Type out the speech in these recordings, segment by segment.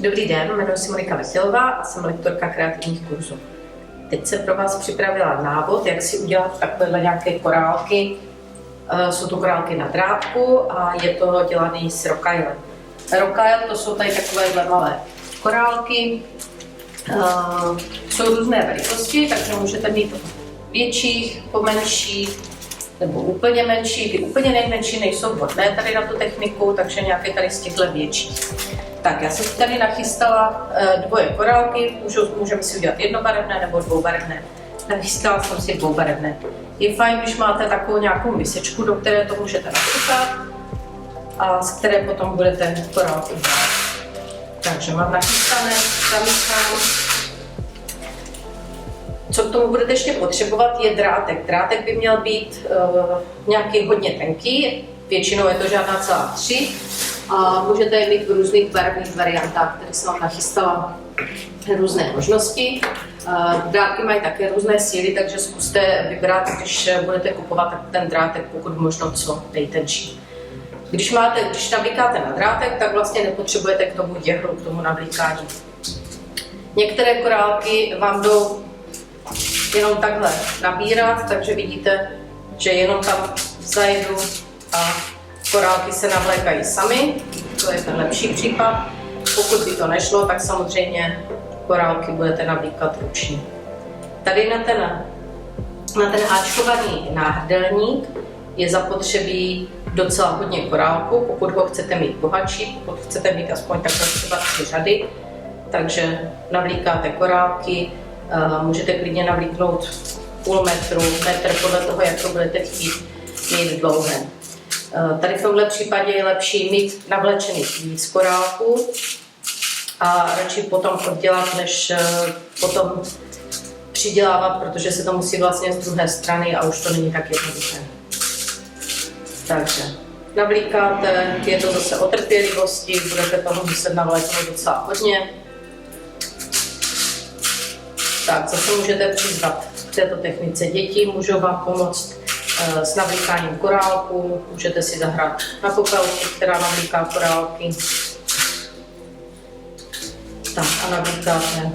Dobrý den, jmenuji se Monika Veselová a jsem lektorka kreativních kurzů. Teď jsem pro vás připravila návod, jak si udělat takovéhle nějaké korálky. Jsou to korálky na drátku a je to dělané s rokailem. Rokail to jsou tady takovéhle malé korálky. Jsou různé velikosti, takže můžete mít větších, pomenších nebo úplně menší. Ty úplně nejmenší nejsou vhodné tady na tu techniku, takže nějaké tady z těchto větších. Tak, já jsem tady nachystala dvoje korálky, můžeme si udělat jednobarevné nebo dvoubarevné. Nachystala jsem si dvoubarevné. Je fajn, když máte takovou nějakou misečku, do které to můžete nasypat a z které potom budete korálky brát. Takže mám nachystané, zamíchám. Co k tomu budete ještě potřebovat, je drátek. Drátek by měl být nějaký hodně tenký, většinou je to žádná celá 3. A můžete je mít v různých barevných variantách, které jsem vám nachystala různé možnosti. Drátky mají také různé síly, takže zkuste vybrat, když budete kupovat ten drátek, pokud možno co nejtenčí. Když navlíkáte na drátek, tak vlastně nepotřebujete k tomu děhru, k tomu navlíkání. Některé korálky vám jdou jenom takhle nabírat, takže vidíte, že jenom tam zajedu a korálky se navlékají samy, to je ten lepší případ. Pokud by to nešlo, tak samozřejmě korálky budete navlíkat ručně. Tady na ten háčkovaný náhrdelník je zapotřebí docela hodně korálku, pokud ho chcete mít bohatší, pokud chcete mít aspoň takhle třeba 3 řady, takže navlíkáte korálky, můžete klidně navlíknout půl metru, metr podle toho, jak to budete chtít mít dlouhé. Tady v tomhle případě je lepší mít navlečených víc korálků a radši potom oddělat, než potom přidělávat, protože se to musí vlastně z druhé strany a už to není tak jednoduché. Takže navlíkáte, je to zase o trpělivosti, budete toho muset navléknout docela hodně. Tak, zase můžete přizvat k této technice děti, můžou vám pomoct s navlíkáním korálku, můžete si zahrát na popelku, která navlíká korálky. Tak a navlíkáte.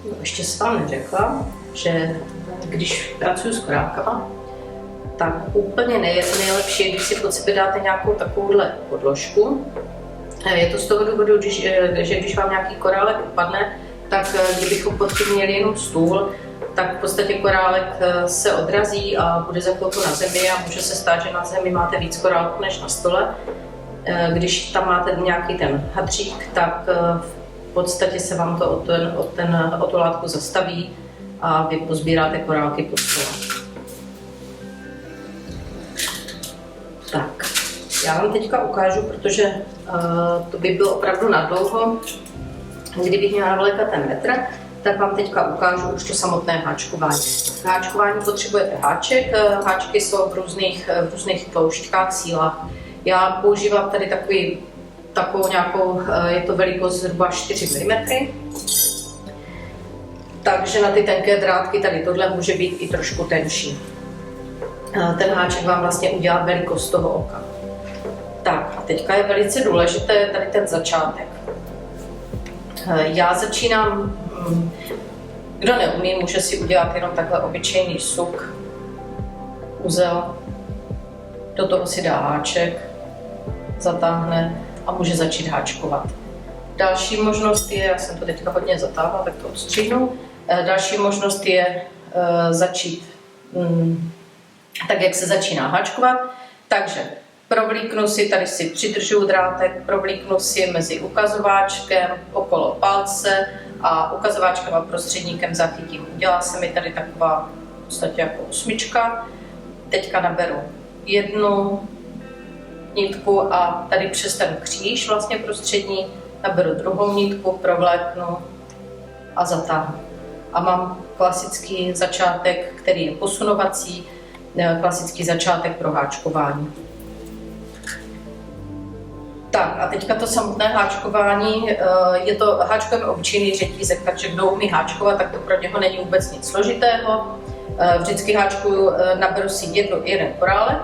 No, ještě jsem vám neřekla, že když pracuji s korálkama, tak úplně nejlepší, když si pod sebe dáte nějakou takovouhle podložku. Je to z toho důvodu, že když vám nějaký korálek upadne, tak kdybychom pod tím měli jenom stůl, tak v podstatě korálek se odrazí a bude za chvilku na zemi a může se stát, že na zemi máte víc korálků než na stole. Když tam máte nějaký ten hadřík, tak v podstatě se vám to o tu látku zastaví a vy pozbíráte korálky pod stolem. Tak, já vám teďka ukážu, protože to by bylo opravdu nadlouho, kdybych měla navlékat ten metr, tak vám teďka ukážu už to samotné háčkování. K háčkování potřebujete háček, háčky jsou v různých tloušťkách, sílách. Já používám tady takovou nějakou, je to velikost zhruba 4 mm. Takže na ty tenké drátky tady tohle může být i trošku tenčí. Ten háček vám vlastně udělá velikost toho oka. Tak a teďka je velice důležité tady ten začátek. Já začínám, kdo neumí, může si udělat jenom takhle obyčejný suk, uzel, do toho si dá háček, zatáhne a může začít háčkovat. Další možnost je, já jsem to teďka hodně zatáhla, tak to odstříhnu. Další možnost je začít tak, jak se začíná háčkovat. Takže provlíknu si, tady si přidržuju drátek, provlíknu si mezi ukazováčkem okolo palce a ukazováčkem a prostředníkem zachytím. Udělá se mi tady taková v podstatě jako 8. Teďka naberu jednu nitku a tady přes ten kříž vlastně prostřední naberu druhou nitku, provléknu a zatáhnu. A mám klasický začátek, který je posunovací, klasický začátek pro háčkování. Tak a teďka to samotné háčkování, je to háčkujeme obyčejný řetízek, takže kdo umí háčkovat, tak to pro něho není vůbec nic složitého. Vždycky háčkuju, naberu si jeden korálek,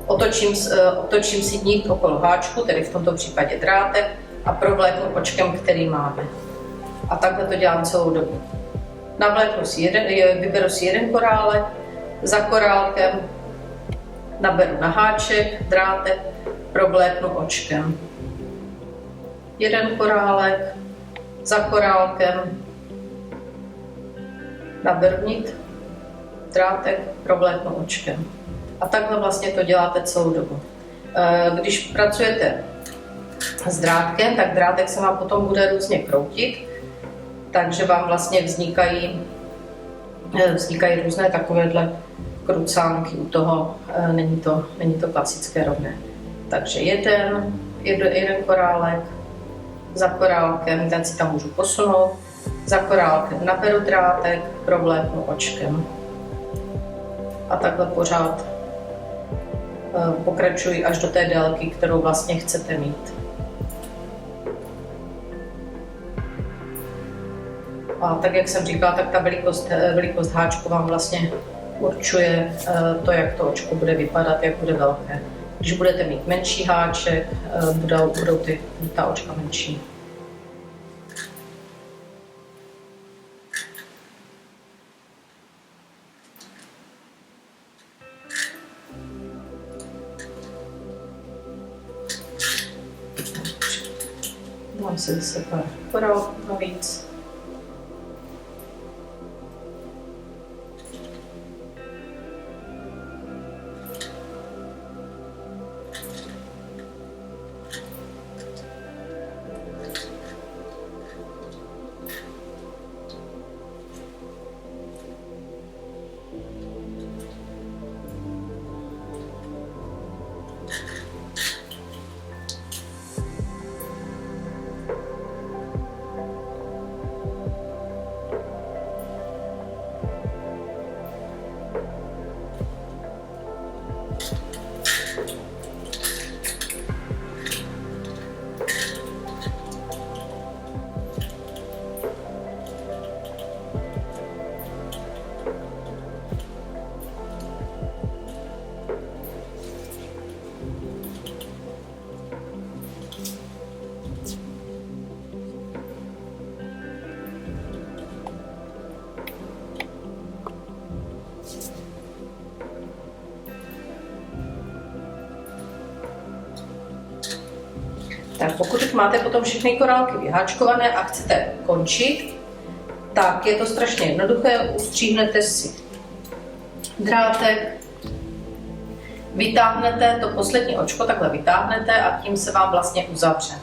otočím si nit okolo háčku, tedy v tomto případě drátek, a provléknu očkem, který máme. A takhle to dělám celou dobu. Vyberu si jeden korálek, za korálkem naberu na háček, drátek, provléknu očkem. Jeden korálek, za korálkem naberu nit, drátek, provléknu očkem. A takhle vlastně to děláte celou dobu. Když pracujete s drátkem, tak drátek se vám potom bude různě kroutit, takže vám vlastně vznikají různé takovéhle krucánky u toho, není to klasické rovné. Takže jeden korálek, za korálkem, ten si tam můžu posunout, za korálkem naberu drátek, provléknu očkem. A takhle pořád pokračuji až do té délky, kterou vlastně chcete mít. A tak, jak jsem říkala, tak ta velikost háčku vám vlastně určuje to, jak to očko bude vypadat, jak bude velké. Když budete mít menší háček, budou ta očka menší. Dám si zase pár korálků navíc. Tak pokud už máte potom všechny korálky vyháčkované a chcete končit, tak je to strašně jednoduché. Ustříhnete si drátek, vytáhnete to poslední očko, takhle vytáhnete a tím se vám vlastně uzavře.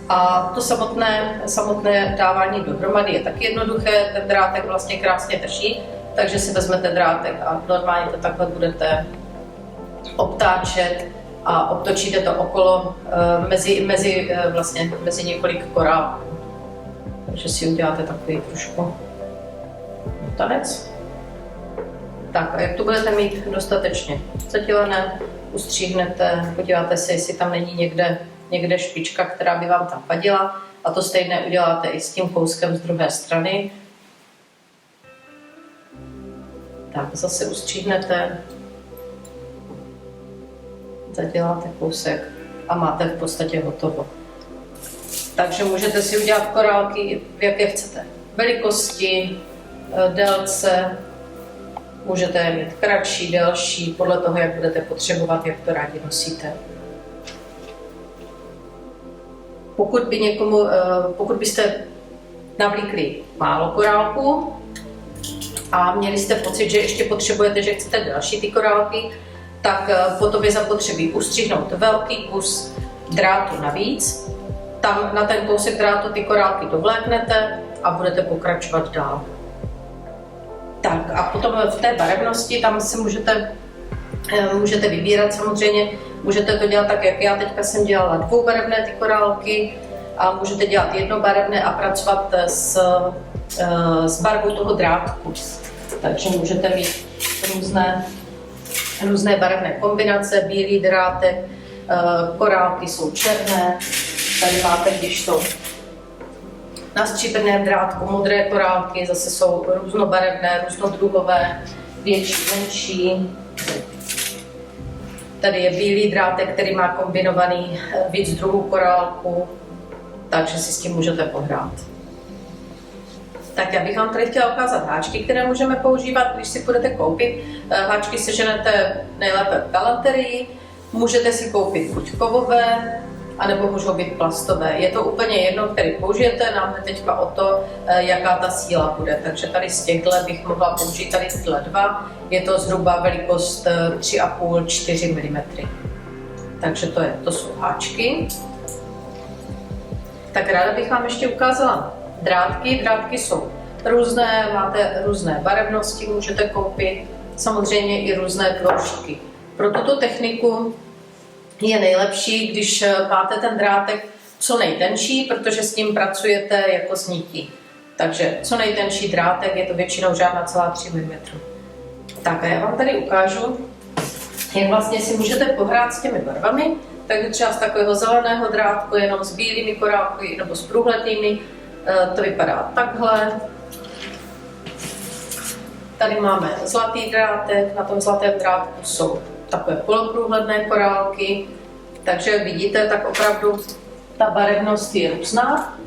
A to samotné dávání dohromady je taky jednoduché, ten drátek vlastně krásně drží, takže si vezmete drátek a normálně to takhle budete obtáčet a obtočíte to okolo mezi několik korálků. Takže si uděláte takový trošku tanec. Tak a jak to budete mít dostatečně zadělané, ustříhnete, podíváte se, jestli tam není někde špička, která by vám tam vadila, a to stejné uděláte i s tím kouskem z druhé strany. Tak zase ustříhnete, zaděláte kousek a máte v podstatě hotovo. Takže můžete si udělat korálky, v jaké chcete velikosti, délce, můžete je mít kratší, delší, podle toho, jak budete potřebovat, jak to rádi nosíte. Pokud byste navlíkli málo korálků a měli jste pocit, že ještě potřebujete, že chcete další ty korálky, tak potom je zapotřebí ustřihnout velký kus drátu navíc. Tam na ten kousek drátu ty korálky dovléknete a budete pokračovat dál. Tak a potom v té barevnosti tam si můžete vybírat samozřejmě, můžete to dělat tak, jak já teďka jsem dělala dvoubarevné ty korálky, a můžete dělat jednobarevné a pracovat s barvou toho drátku. Takže můžete mít různé barevné kombinace, bílý drátek, korálky jsou černé, tady máte, když jsou na stříbrném drátku modré korálky, zase jsou různobarevné, různodruhové, větší, menší. Tady je bílý drátek, který má kombinovaný víc druhů korálku, takže si s tím můžete pohrát. Tak já bych vám tady chtěla ukázat háčky, které můžeme používat, když si budete koupit. Háčky seženete nejlépe v galanterii, můžete si koupit buď kovové, anebo můžou být plastové. Je to úplně jedno, který použijete, nám jde teďka o to, jaká ta síla bude. Takže tady z těchto bych mohla použít tady tyhle dva. Je to zhruba velikost 3,5–4 mm. Takže to jsou háčky. Tak ráda bych vám ještě ukázala drátky. Drátky jsou různé, máte různé barevnosti, můžete koupit, samozřejmě i různé tloušťky. Pro tuto techniku je nejlepší, když máte ten drátek co nejtenčí, protože s ním pracujete jako s nití. Takže co nejtenčí drátek, je to většinou žádná celá 3 mm. Tak a já vám tady ukážu, jak vlastně si můžete pohrát s těmi barvami. Takže třeba z takového zeleného drátku, jenom s bílými korálky nebo s průhlednými, to vypadá takhle. Tady máme zlatý drátek, na tom zlatém drátku jsou takové poloprůhledné korálky, takže vidíte, tak opravdu ta barevnost je různá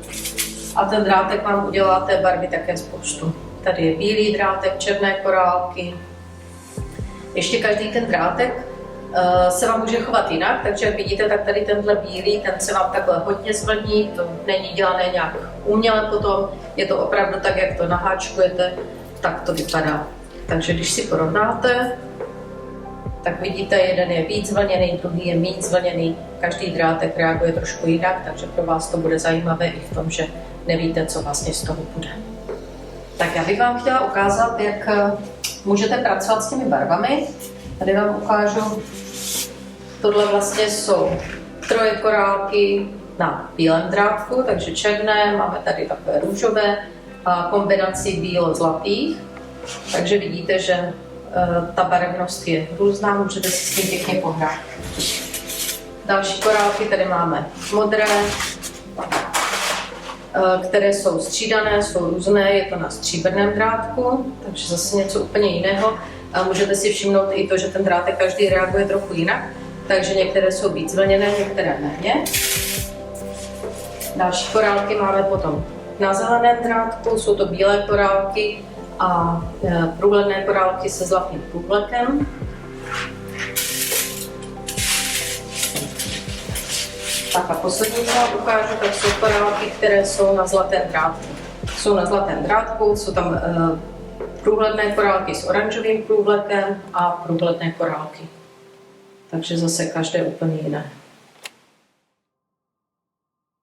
a ten drátek vám udělá té barvy také spoustu. Tady je bílý drátek, černé korálky. Ještě každý ten drátek se vám může chovat jinak, takže jak vidíte, tak tady tenhle bílý, ten se vám takhle hodně zvlní, to není dělané nějak uměle potom, je to opravdu tak, jak to naháčkujete, tak to vypadá. Takže když si porovnáte, tak vidíte, jeden je víc zvlněný, druhý je méně zvlněný, každý drátek reaguje trošku jinak, takže pro vás to bude zajímavé i v tom, že nevíte, co vlastně z toho bude. Tak já bych vám chtěla ukázat, jak můžete pracovat s těmi barvami. Tady vám ukážu, tohle vlastně jsou troje korálky na bílém drátku, takže černé, máme tady takové růžové a kombinaci bílo-zlatých. Takže vidíte, že ta barevnost je různá, můžete si s tím pěkně pohrát. Další korálky tady máme modré, které jsou střídané, jsou různé, je to na stříbrném drátku, takže zase něco úplně jiného. A můžete si všimnout i to, že ten drátek každý reaguje trochu jinak, takže některé jsou víc zvlněné, některé méně. Další korálky máme potom na zeleném drátku, jsou to bílé korálky a průhledné korálky se zlatým průvlekem. Tak a poslední, co vám ukážu, tak jsou korálky, které jsou na zlatém drátku. Jsou na zlatém drátku, jsou tam průhledné korálky s oranžovým průvlekem a průhledné korálky. Takže zase každé úplně jiné.